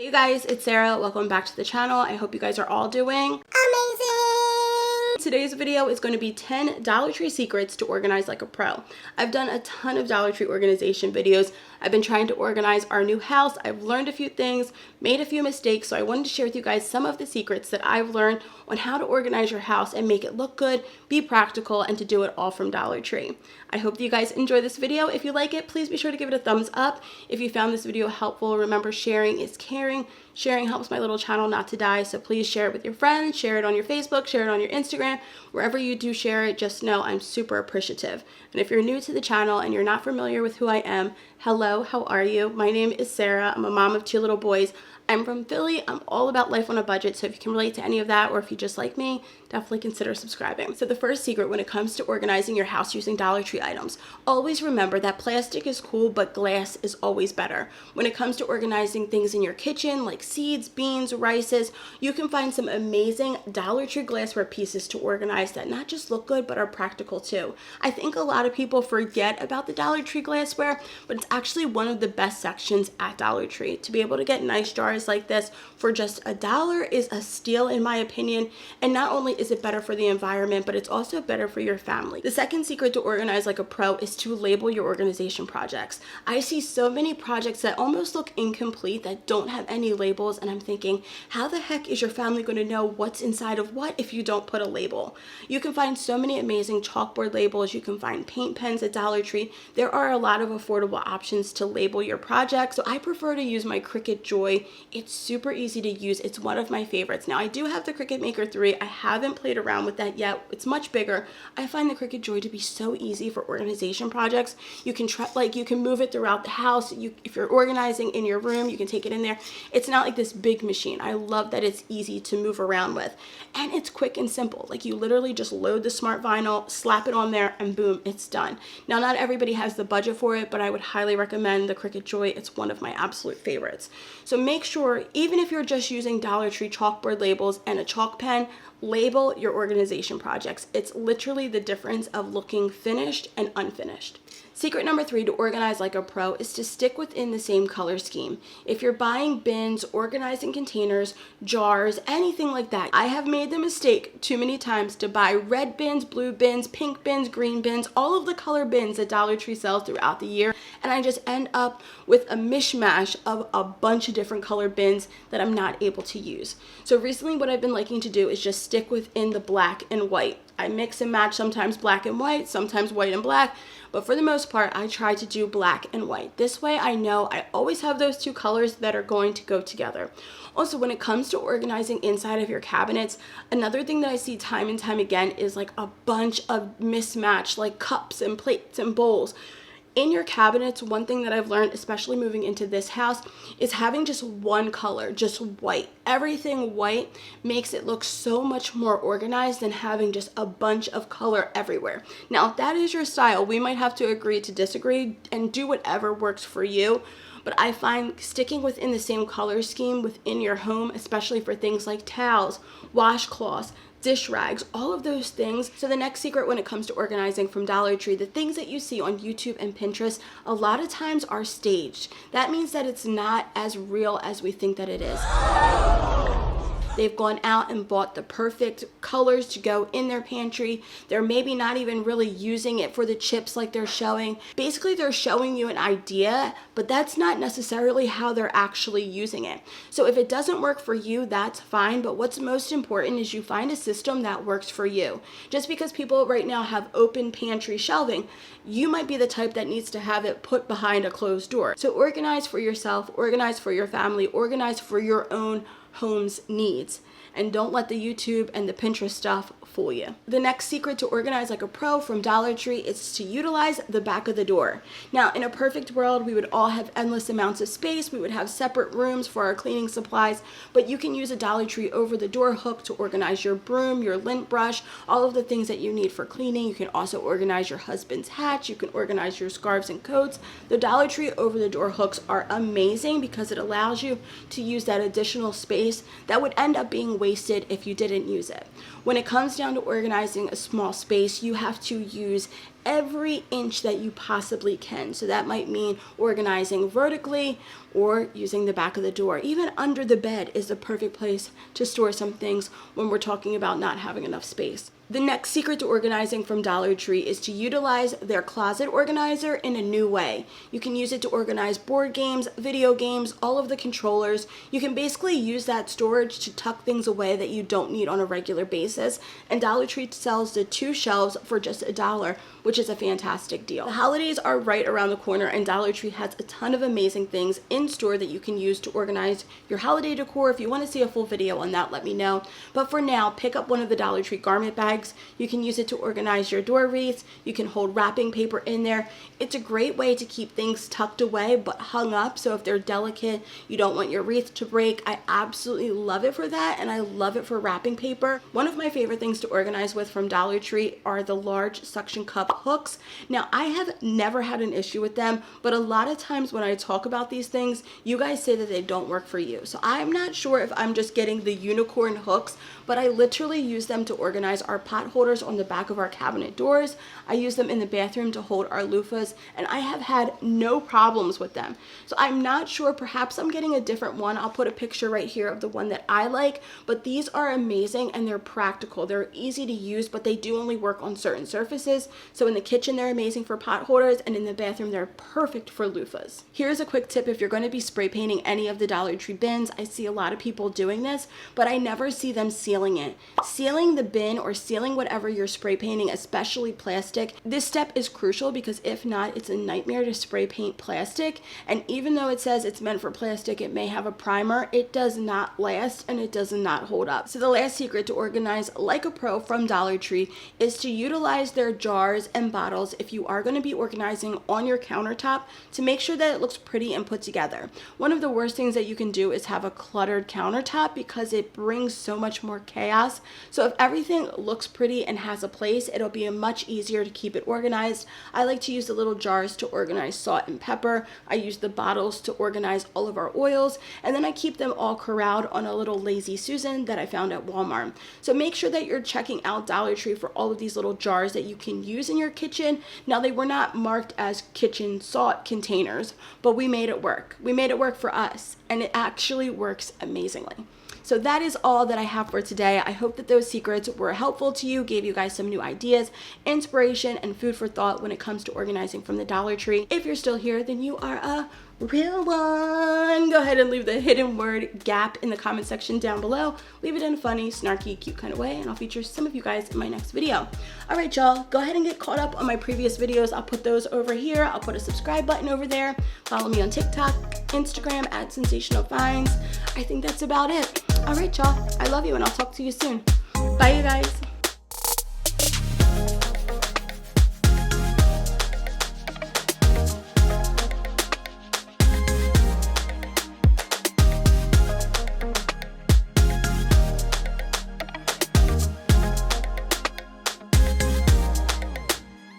Hey you guys, it's Sarah. Welcome back to the channel. I hope you guys are all doing amazing. Today's video is going to be 10 Dollar Tree secrets to organize like a pro. I've done a ton of Dollar Tree organization videos. I've been trying to organize our new house. I've learned a few things, made a few mistakes, so I wanted to share with you guys some of the secrets that I've learned on how to organize your house and make it look good, be practical, and to do it all from Dollar Tree. I hope that you guys enjoy this video. If you like it, please be sure to give it a thumbs up. If you found this video helpful, remember sharing is caring. Sharing helps my little channel not to die, so please share it with your friends, share it on your Facebook, share it on your Instagram. Wherever you do share it, just know I'm super appreciative. And if you're new to the channel and you're not familiar with who I am, hello, how are you? My name is Sarah. I'm a mom of 2 little boys. I'm from Philly. I'm all about life on a budget, so if you can relate to any of that, or if you just like me, definitely consider subscribing. So the first secret when it comes to organizing your house using Dollar Tree items, always remember that plastic is cool, but glass is always better. When it comes to organizing things in your kitchen, like seeds, beans, rices, you can find some amazing Dollar Tree glassware pieces to organize that not just look good, but are practical too. I think a lot of people forget about the Dollar Tree glassware, but it's actually one of the best sections at Dollar Tree. To be able to get nice jars like this for just $1 is a steal in my opinion, and not only is it better for the environment, but it's also better for your family. The second secret to organize like a pro is to label your organization projects. I see so many projects that almost look incomplete that don't have any labels, and I'm thinking, how the heck is your family going to know what's inside of what if you don't put a label? You can find so many amazing chalkboard labels. You can find paint pens at Dollar Tree. There are a lot of affordable options to label your project, so I prefer to use my Cricut Joy. It's super easy to use. It's one of my favorites. Now I do have the Cricut Maker 3. I haven't played around with that yet. It's much bigger. I find the Cricut Joy to be so easy for organization projects. You can you can move it throughout the house. If you're organizing in your room, you can take it in there. It's not like this big machine. I love that it's easy to move around with, and it's quick and simple. Like you literally just load the smart vinyl, slap it on there, and boom, it's done. Now not everybody has the budget for it, but I would highly recommend the Cricut Joy. It's one of my absolute favorites. So make sure, even if you're just using Dollar Tree chalkboard labels and a chalk pen, label your organization projects. It's literally the difference of looking finished and unfinished. Secret number 3 to organize like a pro is to stick within the same color scheme. If you're buying bins, organizing containers, jars, anything like that, I have made the mistake too many times to buy red bins, blue bins, pink bins, green bins, all of the color bins that Dollar Tree sells throughout the year, and I just end up with a mishmash of a bunch of different color bins that I'm not able to use. So recently what I've been liking to do is just stick within the black and white. I mix and match, sometimes black and white, sometimes white and black, but for the most part, I try to do black and white. This way I know I always have those 2 colors that are going to go together. Also, when it comes to organizing inside of your cabinets, another thing that I see time and time again is like a bunch of mismatched like cups and plates and bowls. In your cabinets, one thing that I've learned, especially moving into this house, is having just one color, just white. Everything white makes it look so much more organized than having just a bunch of color everywhere. Now, if that is your style, we might have to agree to disagree and do whatever works for you. But I find sticking within the same color scheme within your home, especially for things like towels, washcloths, dish rags, all of those things. So the next secret when it comes to organizing from Dollar Tree, the things that you see on YouTube and Pinterest, a lot of times are staged. That means that it's not as real as we think that it is. They've gone out and bought the perfect colors to go in their pantry. They're maybe not even really using it for the chips like they're showing. Basically, they're showing you an idea, but that's not necessarily how they're actually using it. So if it doesn't work for you, that's fine. But what's most important is you find a system that works for you. Just because people right now have open pantry shelving, you might be the type that needs to have it put behind a closed door. So organize for yourself, organize for your family, organize for your own home's needs, and don't let the YouTube and the Pinterest stuff fool you. The next secret to organize like a pro from Dollar Tree is to utilize the back of the door. Now, in a perfect world, we would all have endless amounts of space. We would have separate rooms for our cleaning supplies, but you can use a Dollar Tree over the door hook to organize your broom, your lint brush, all of the things that you need for cleaning. You can also organize your husband's hats. You can organize your scarves and coats. The Dollar Tree over the door hooks are amazing because it allows you to use that additional space that would end up being wasted if you didn't use it. When it comes down to organizing a small space, you have to use every inch that you possibly can. So that might mean organizing vertically or using the back of the door. Even under the bed is the perfect place to store some things when we're talking about not having enough space. The next secret to organizing from Dollar Tree is to utilize their closet organizer in a new way. You can use it to organize board games, video games, all of the controllers. You can basically use that storage to tuck things away that you don't need on a regular basis. And Dollar Tree sells the 2 shelves for just $1, which is a fantastic deal. The holidays are right around the corner, and Dollar Tree has a ton of amazing things in store that you can use to organize your holiday decor. If you want to see a full video on that, let me know. But for now, pick up one of the Dollar Tree garment bags. You can use it to organize your door wreaths. You can hold wrapping paper in there. It's a great way to keep things tucked away but hung up, so if they're delicate, you don't want your wreath to break. I absolutely love it for that, and I love it for wrapping paper. One of my favorite things to organize with from Dollar Tree are the large suction cup hooks. Now, I have never had an issue with them, but a lot of times when I talk about these things, you guys say that they don't work for you. So I'm not sure if I'm just getting the unicorn hooks, but I literally use them to organize our pot holders on the back of our cabinet doors. I use them in the bathroom to hold our loofahs, and I have had no problems with them. So I'm not sure, perhaps I'm getting a different one. I'll put a picture right here of the one that I like, but these are amazing and they're practical. They're easy to use, but they do only work on certain surfaces. So in the kitchen, they're amazing for pot holders, and in the bathroom, they're perfect for loofahs. Here's a quick tip if you're going to be spray painting any of the Dollar Tree bins. I see a lot of people doing this, but I never see them sealing it. Sealing the bin or sealing whatever you're spray painting, especially plastic, this step is crucial, because if not, it's a nightmare to spray paint plastic. And even though it says it's meant for plastic, it may have a primer, it does not last and it does not hold up. So the last secret to organize like a pro from Dollar Tree is to utilize their jars and bottles if you are going to be organizing on your countertop, to make sure that it looks pretty and put together. One of the worst things that you can do is have a cluttered countertop, because it brings so much more chaos. So if everything looks pretty and has a place, it'll be much easier to keep it organized. I like to use the little jars to organize salt and pepper. I use the bottles to organize all of our oils, and then I keep them all corralled on a little Lazy Susan that I found at Walmart. So make sure that you're checking out Dollar Tree for all of these little jars that you can use in your kitchen. Now, they were not marked as kitchen salt containers, but we made it work. We made it work for us, and it actually works amazingly. So that is all that I have for today. I hope that those secrets were helpful to you, gave you guys some new ideas, inspiration, and food for thought when it comes to organizing from the Dollar Tree. If you're still here, then you are a real one. Go ahead and leave the hidden word GAP in the comment section down below. Leave it in a funny, snarky, cute kind of way, and I'll feature some of you guys in my next video. All right, y'all, go ahead and get caught up on my previous videos. I'll put those over here. I'll put a subscribe button over there. Follow me on TikTok, Instagram at Sensational Finds. I think that's about it. All right, y'all, I love you, and I'll talk to you soon. Bye, you guys.